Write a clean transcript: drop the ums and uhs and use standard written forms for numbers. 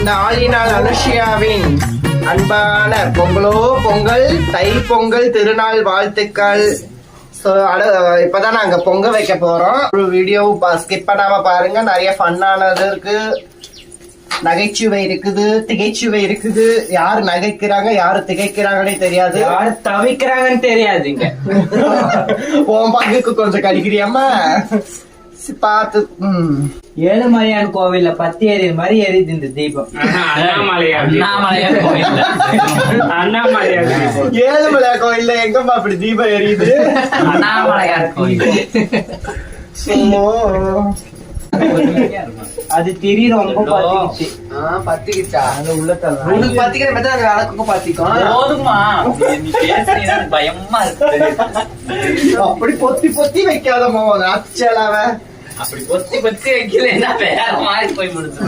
இந்த ஆளினால் அனுஷியாவின் அன்பான பொங்கலோ பொங்கல், தை பொங்கல் திருநாள் வாழ்த்துக்கள். இப்பதான் நாங்க பொங்க வைக்க போறோம். ஒரு வீடியோ ஸ்கிப் பண்ணாம பாருங்க. நிறைய ஃபன்னானது இருக்கு, நகைச்சுவை இருக்குது, திகைச்சுவை இருக்குது. யாரு நகைக்கிறாங்க யாரு திகைக்கிறாங்கன்னே தெரியாது, யாரு தவிக்கிறாங்கன்னு தெரியாதுங்க. உன் பங்குக்கு கொஞ்சம் கடிக்கிறியம்மா பார்த்து. ஏழுமலையான் கோவில்ல பத்தி எரியுது மாதிரி எரியுது இந்த தீபம். ஏழுமலையான் கோயில்ல எங்கம்மா அப்படி தீபம் எரியுது? அண்ணாமலையார் கோயில். அது திரி ரொம்ப பத்திக்கிச்சு. பத்திக்கிச்சா? அது உள்ள உங்களுக்கு பத்திக்கிற மாதிரி அந்த விளக்குக்கும் பத்திக்கும். போதுமா? பயமா இருக்கு. அப்படி பொத்தி பொத்தி வைக்காதம்மா அச்சலாவ. அப்படி பொத்தி பொத்தி வைக்கல, வேற மாதிரி போய் முடிச்சு.